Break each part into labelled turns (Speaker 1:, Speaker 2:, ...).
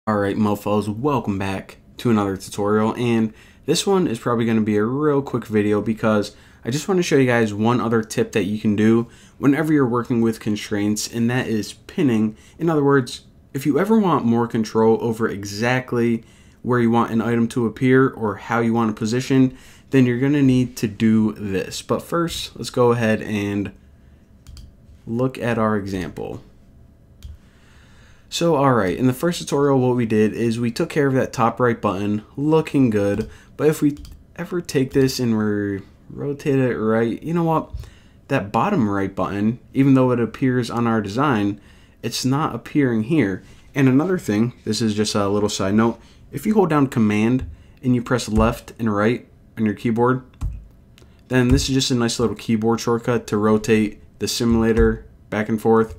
Speaker 1: Alright mofos, welcome back to another tutorial, and this one is probably going to be a real quick video because I just want to show you guys one other tip that you can do whenever you're working with constraints, and that is pinning. In other words, if you ever want more control over exactly where you want an item to appear or how you want to position, then you're going to need to do this. But first, let's go ahead and look at our example. So alright, in the first tutorial what we did is we took care of that top right button, looking good, but if we ever take this and we rotate it right, you know what, that bottom right button, even though it appears on our design, it's not appearing here. And another thing, this is just a little side note, if you hold down Command and you press left and right on your keyboard, then this is just a nice little keyboard shortcut to rotate the simulator back and forth.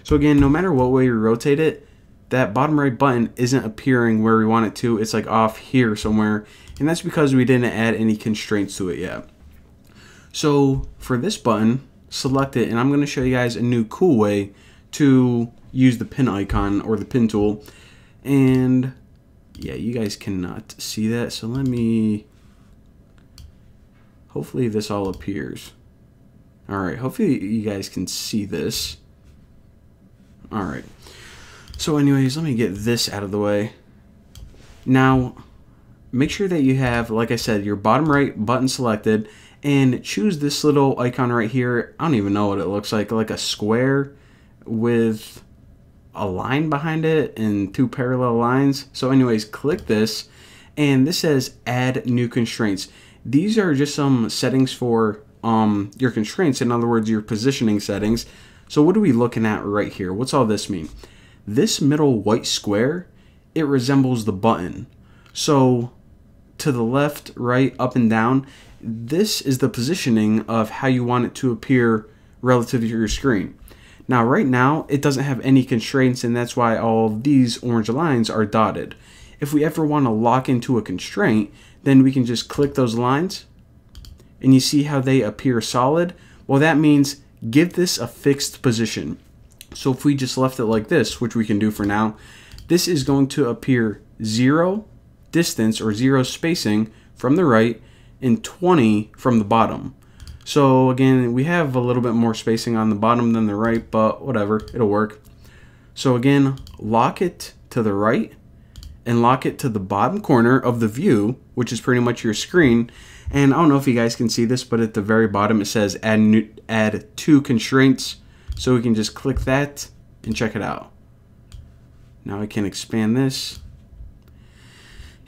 Speaker 1: So again, no matter what way you rotate it, that bottom right button isn't appearing where we want it to. It's like off here somewhere, and that's because we didn't add any constraints to it yet. So for this button, select it, and I'm going to show you guys a new cool way to use the pin icon or the pin tool. And yeah, you guys cannot see that, so let me, hopefully this all appears. Alright, hopefully you guys can see this. Alright, so anyways, let me get this out of the way. Now, make sure that you have, like I said, your bottom right button selected, and choose this little icon right here. I don't even know what it looks like a square with a line behind it and two parallel lines. So anyways, click this, and this says add new constraints. These are just some settings for your constraints, in other words, your positioning settings. So what are we looking at right here? What's all this mean? This middle white square, it resembles the button. So to the left, right, up and down, this is the positioning of how you want it to appear relative to your screen. Now right now, it doesn't have any constraints, and that's why all of these orange lines are dotted. If we ever want to lock into a constraint, then we can just click those lines, and you see how they appear solid? Well, that means give this a fixed position. So if we just left it like this, which we can do for now, this is going to appear 0 distance or 0 spacing from the right and 20 from the bottom. So again, we have a little bit more spacing on the bottom than the right, but whatever, it'll work. So again, lock it to the right and lock it to the bottom corner of the view, which is pretty much your screen. And I don't know if you guys can see this, but at the very bottom it says add two constraints. So we can just click that and check it out. Now I can expand this.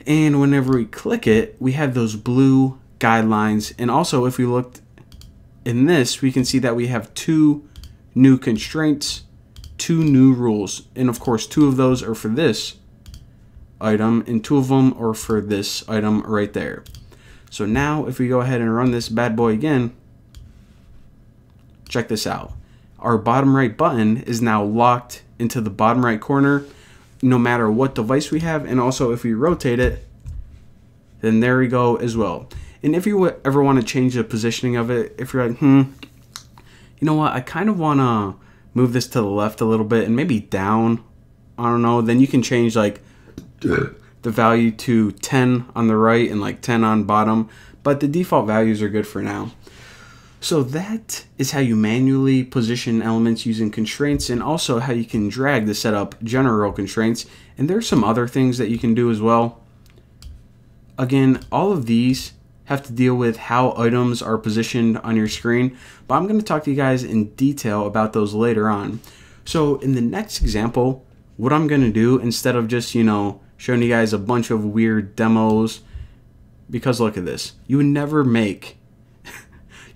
Speaker 1: And whenever we click it, we have those blue guidelines. And also if we looked in this, we can see that we have two new constraints, two new rules. And of course, two of those are for this item and two of them are for this item right there. So now if we go ahead and run this bad boy again, check this out. Our bottom right button is now locked into the bottom right corner no matter what device we have, and also if we rotate it, then there we go as well. And if you ever want to change the positioning of it, if you're like, you know what, I kind of want to move this to the left a little bit and maybe down, I don't know, then you can change like the value to 10 on the right and like 10 on bottom, but the default values are good for now. So that is how you manually position elements using constraints, and also how you can drag to set up general constraints. And there's some other things that you can do as well. Again, all of these have to deal with how items are positioned on your screen, but I'm going to talk to you guys in detail about those later on. So in the next example, what I'm going to do, instead of just, you know, showing you guys a bunch of weird demos, because look at this, you would never make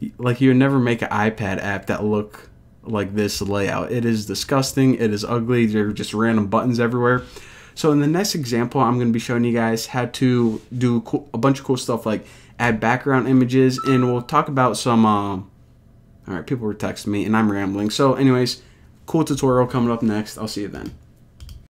Speaker 1: you would never make an iPad app that look like this layout. It is disgusting, it is ugly, there are just random buttons everywhere. So in the next example, I'm going to be showing you guys how to do a bunch of cool stuff like add background images, and we'll talk about some alright, people were texting me and I'm rambling. So anyways, cool tutorial coming up next. I'll see you then.